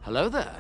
Hello there.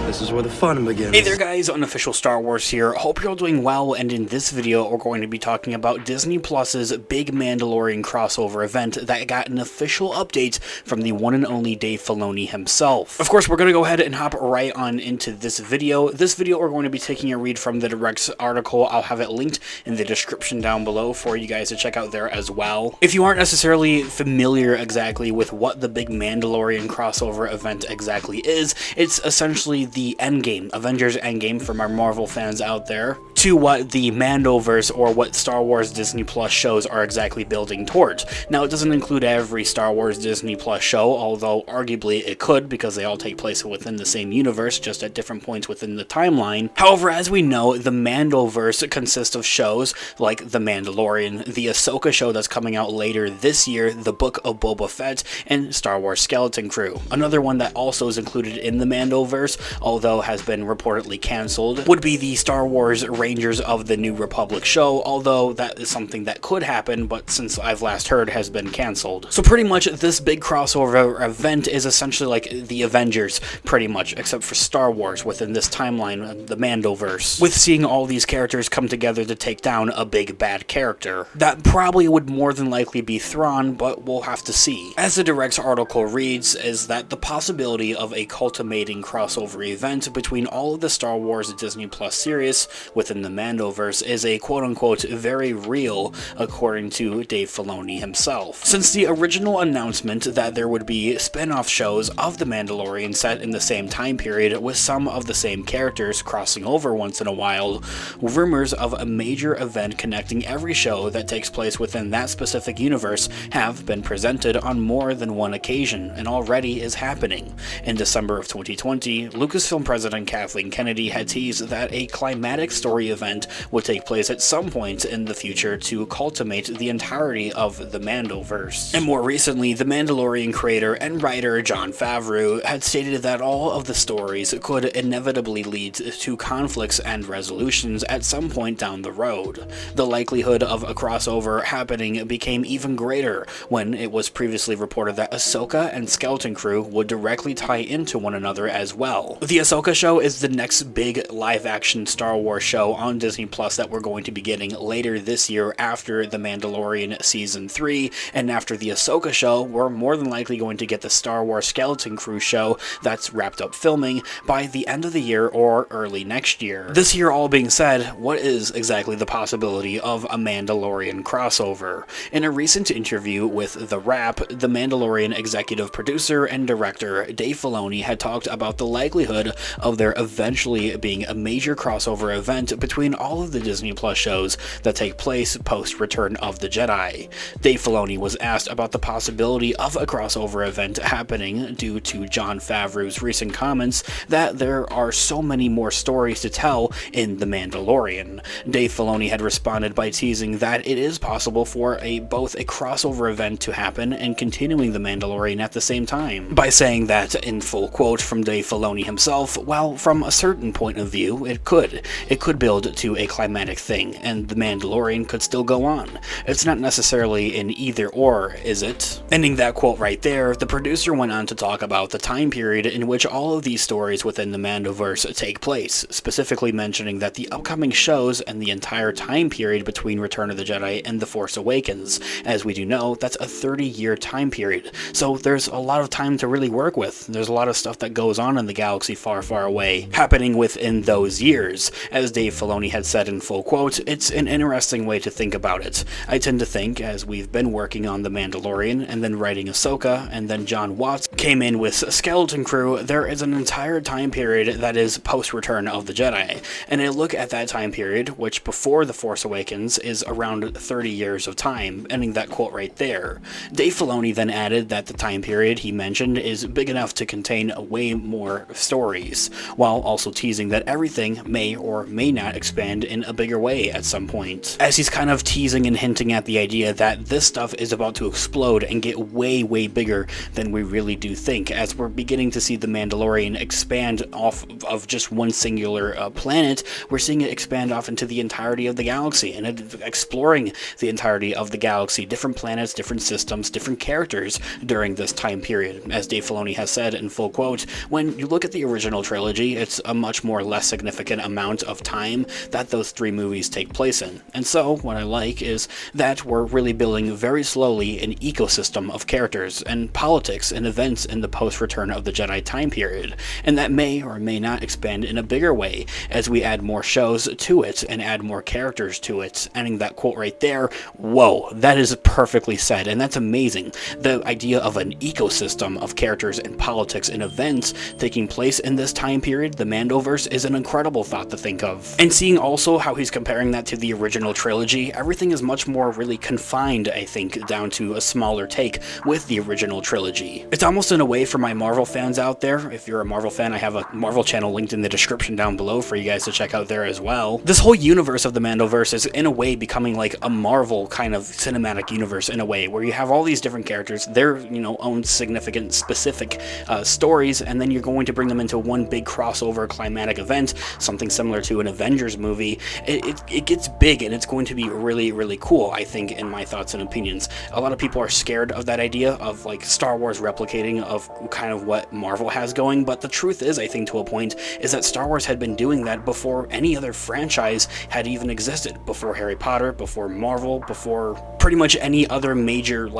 This is where the fun begins. Hey there guys, Unofficial Star Wars here. Hope you're all doing well, and in this video we're going to be talking about Disney Plus's big Mandalorian crossover event that got an official update from the one and only Dave Filoni himself. Of course, we're going to go ahead and hop right on into this video. This video we're going to be taking a read from the Direct's article. I'll have it linked in the description down below for you guys to check out there as well. If you aren't necessarily familiar exactly with what the big Mandalorian crossover event exactly is, it's essentially the Endgame, Avengers Endgame from our Marvel fans out there, to what the Mandoverse or what Star Wars Disney Plus shows are exactly building towards. Now, it doesn't include every Star Wars Disney Plus show, although arguably it could because they all take place within the same universe, just at different points within the timeline. However, as we know, the Mandoverse consists of shows like The Mandalorian, the Ahsoka show that's coming out later this year, the Book of Boba Fett, and Star Wars Skeleton Crew. Another one that also is included in the Mandoverse, although has been reportedly cancelled, would be the Star Wars Rangers of the New Republic show, although that is something that could happen, but since I've last heard has been cancelled. So pretty much this big crossover event is essentially like the Avengers, pretty much, except for Star Wars within this timeline, the Mandoverse, with seeing all these characters come together to take down a big bad character. That probably would more than likely be Thrawn, but we'll have to see. As the Direct's article reads, is that the possibility of a culminating crossover event between all of the Star Wars Disney Plus series within the Mandoverse is a quote-unquote very real, according to Dave Filoni himself. Since the original announcement that there would be spin-off shows of The Mandalorian set in the same time period with some of the same characters crossing over once in a while, rumors of a major event connecting every show that takes place within that specific universe have been presented on more than one occasion, and already is happening. In December of 2020, Lucasfilm president Kathleen Kennedy had teased that a climatic story event would take place at some point in the future to culminate the entirety of the Mandoverse. And more recently, the Mandalorian creator and writer Jon Favreau had stated that all of the stories could inevitably lead to conflicts and resolutions at some point down the road. The likelihood of a crossover happening became even greater when it was previously reported that Ahsoka and Skeleton Crew would directly tie into one another as well. The Ahsoka show is the next big live-action Star Wars show on Disney Plus that we're going to be getting later this year after The Mandalorian Season 3, and after the Ahsoka show, we're more than likely going to get the Star Wars Skeleton Crew show that's wrapped up filming by the end of the year or early next year. This year all being said, what is exactly the possibility of a Mandalorian crossover? In a recent interview with The Wrap, the Mandalorian executive producer and director Dave Filoni had talked about the likelihood of there eventually being a major crossover event between all of the Disney Plus shows that take place post Return of the Jedi. Dave Filoni was asked about the possibility of a crossover event happening due to Jon Favreau's recent comments that there are so many more stories to tell in The Mandalorian. Dave Filoni had responded by teasing that it is possible for both a crossover event to happen and continuing The Mandalorian at the same time, by saying that, in full quote from Dave Filoni himself, well, from a certain point of view, it could build to a climatic thing, and The Mandalorian could still go on. It's not necessarily an either or, is it? Ending that quote right there, the producer went on to talk about the time period in which all of these stories within the Mandoverse take place, specifically mentioning that the upcoming shows and the entire time period between Return of the Jedi and The Force Awakens. As we do know, that's a 30-year time period, so there's a lot of time to really work with. There's a lot of stuff that goes on in the galaxy far, far away, happening within those years. As Dave Filoni had said in full quote, it's an interesting way to think about it. I tend to think, as we've been working on The Mandalorian, and then writing Ahsoka, and then John Watts came in with Skeleton Crew, there is an entire time period that is post-Return of the Jedi. And a look at that time period, which before The Force Awakens is around 30 years of time, ending that quote right there. Dave Filoni then added that the time period he mentioned is big enough to contain way more stories, while also teasing that everything may or may not not expand in a bigger way at some point, as he's kind of teasing and hinting at the idea that this stuff is about to explode and get way bigger than we really do think, as we're beginning to see the Mandalorian expand off of just one singular planet. We're seeing it expand off into the entirety of the galaxy and exploring the entirety of the galaxy, different planets, different systems, different characters during this time period. As Dave Filoni has said in full quote, when you look at the original trilogy, it's a much more less significant amount of time that those 3 movies take place in. And so what I like is that we're really building very slowly an ecosystem of characters and politics and events in the post-Return of the Jedi time period, and that may or may not expand in a bigger way as we add more shows to it and add more characters to it. Ending that quote right there, whoa, that is perfectly said, and that's amazing. The idea of an ecosystem of characters and politics and events taking place in this time period, the Mandoverse, is an incredible thought to think of. And seeing also how he's comparing that to the original trilogy, everything is much more really confined, I think, down to a smaller take with the original trilogy. It's almost in a way for my Marvel fans out there. If you're a Marvel fan, I have a Marvel channel linked in the description down below for you guys to check out there as well. This whole universe of the Mandoverse is in a way becoming like a Marvel kind of cinematic universe in a way, where you have all these different characters, their, own significant specific stories, and then you're going to bring them into one big crossover climatic event, something similar to an Avengers movie. It gets big, and it's going to be really cool, I think, in my thoughts and opinions. A lot of people are scared of that idea of like Star Wars replicating of kind of what Marvel has going, but the truth is, I think, to a point, is that Star Wars had been doing that before any other franchise had even existed, before Harry Potter, before Marvel, before pretty much any other major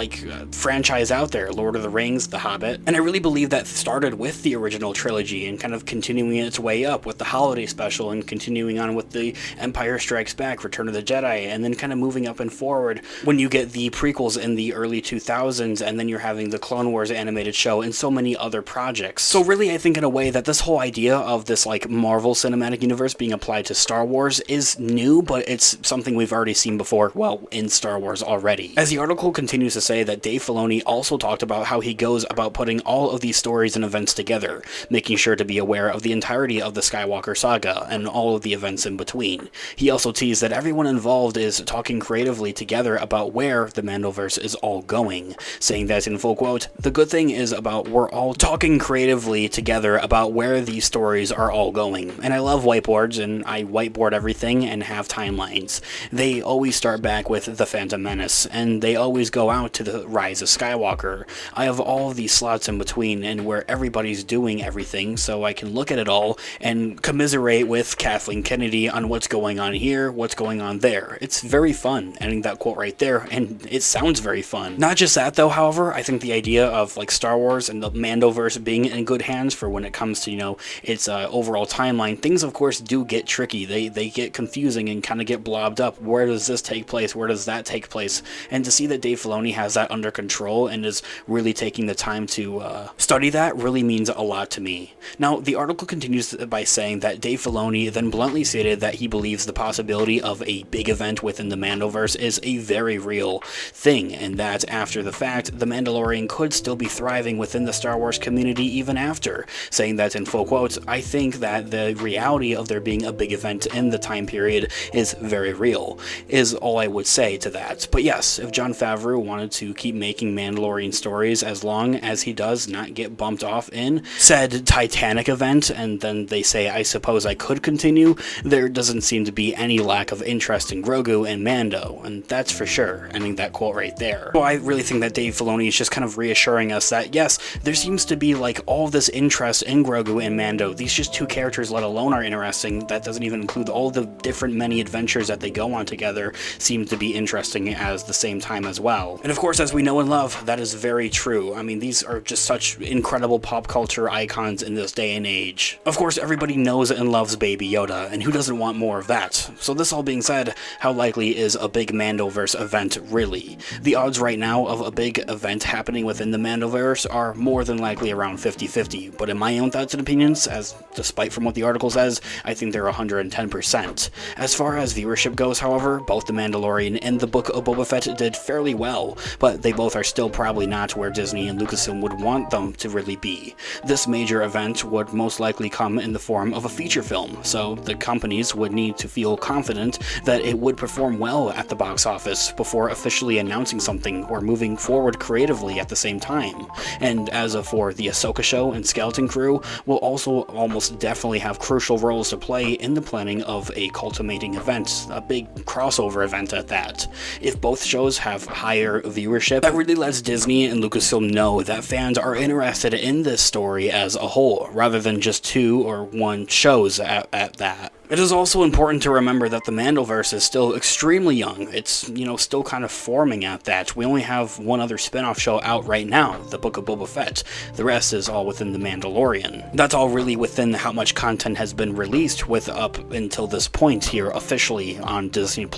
franchise out there, Lord of the Rings, The Hobbit. And I really believe that started with the original trilogy and kind of continuing its way up with the holiday special and continuing on with the Empire Strikes Back, Return of the Jedi, and then kind of moving up and forward when you get the prequels in the early 2000s, and then you're having the Clone Wars animated show and so many other projects. So really, I think in a way that this whole idea of this Marvel Cinematic Universe being applied to Star Wars is new, but it's something we've already seen before, well, in Star Wars already. As the article continues to say, that Dave Filoni also talked about how he goes about putting all of these stories and events together, making sure to be aware of the entirety of the Skywalker saga and all of the events in between. He also teased that everyone involved is talking creatively together about where the Mandoverse is all going, saying that in full quote, "The good thing is about we're all talking creatively together about where these stories are all going." And I love whiteboards, and I whiteboard everything and have timelines. They always start back with The Phantom Menace, and they always go out to the Rise of Skywalker. I have all of these slots in between and where everybody's doing everything, so I can look at it all and commiserate with Kathleen Kennedy on what's going on here, what's going on there. It's very fun, ending that quote right there, and it sounds very fun. Not just that though, however, I think the idea of Star Wars and the Mandoverse being in good hands for when it comes to, its overall timeline, things of course do get tricky. They get confusing and kind of get blobbed up. Where does this take place? Where does that take place? And to see that Dave Filoni has that under control and is really taking the time to study that really means a lot to me. Now, the article continues by saying that Dave Filoni then bluntly stated that he believes the possibility of a big event within the Mandoverse is a very real thing, and that after the fact, the Mandalorian could still be thriving within the Star Wars community even after, saying that in full quotes, "I think that the reality of there being a big event in the time period is very real," is all I would say to that. But yes, if Jon Favreau wanted to keep making Mandalorian stories as long as he does not get bumped off in said Titanic event, and then they say, "I suppose I could continue," there doesn't seem to be any lack of interest in Grogu and Mando, and that's for sure, ending that quote right there. So I really think that Dave Filoni is just kind of reassuring us that yes, there seems to be all this interest in Grogu and Mando. These just two characters let alone are interesting. That doesn't even include all the different many adventures that they go on together seem to be interesting at the same time as well. And of course, as we know and love, that is very true. I mean, these are just such incredible pop culture icons in this day and age. Of course, everybody knows and loves Baby Yoda, and who doesn't want more of that? So this all being said, how likely is a big Mandoverse event really? The odds right now of a big event happening within the Mandoverse are more than likely around 50-50, but in my own thoughts and opinions, as despite from what the article says, I think they're 110%. As far as viewership goes, however, both The Mandalorian and The Book of Boba Fett did fairly well, but they both are still probably not where Disney and Lucasfilm would want them to really be. This major event would most likely come in the form of a feature film, so the companies would need to feel confident that it would perform well at the box office before officially announcing something or moving forward creatively at the same time. And as for the Ahsoka show and Skeleton Crew, will also almost definitely have crucial roles to play in the planning of a culminating event, a big crossover event at that. If both shows have higher viewership, that really lets Disney and Lucasfilm know that fans are interested in this story as a whole, rather than just 2 or 1 shows at that. It is also important to remember that the Mandoverse is still extremely young. It's, still kind of forming at that. We only have one other spin-off show out right now, The Book of Boba Fett. The rest is all within The Mandalorian. That's all really within how much content has been released with up until this point here officially on Disney+.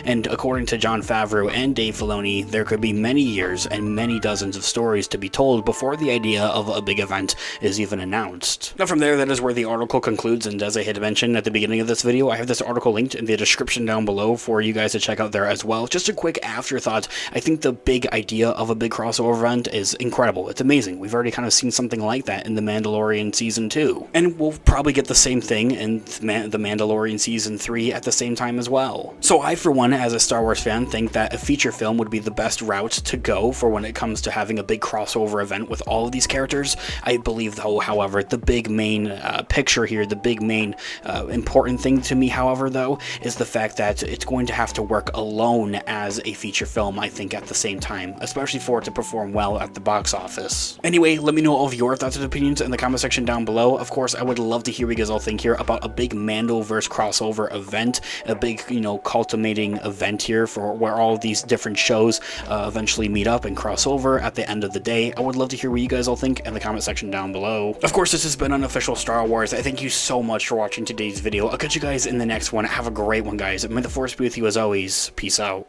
And according to Jon Favreau and Dave Filoni, there could be many years and many dozens of stories to be told before the idea of a big event is even announced. Now from there, that is where the article concludes, and as I had mentioned at the beginning of this video, I have this article linked in the description down below for you guys to check out there as well. Just a quick afterthought, I think the big idea of a big crossover event is incredible. It's amazing. We've already kind of seen something like that in The Mandalorian Season 2. And we'll probably get the same thing in The Mandalorian Season 3 at the same time as well. So I, for one, as a Star Wars fan, think that a feature film would be the best route to go for when it comes to having a big crossover event with all of these characters. I believe, though, however, the big main picture here, the big main important thing to me, however, though, is the fact that it's going to have to work alone as a feature film, I think, at the same time, especially for it to perform well at the box office. Anyway, let me know all of your thoughts and opinions in the comment section down below. Of course, I would love to hear what you guys all think here about a big Mandoverse crossover event, a big, culminating event here for where all of these different shows eventually meet up and cross over at the end of the day. I would love to hear what you guys all think in the comment section down below. Of course, this has been Unofficial Star Wars. I thank you so much for watching today's video. I'll catch you guys in the next one. Have a great one, guys. May the Force be with you as always. Peace out.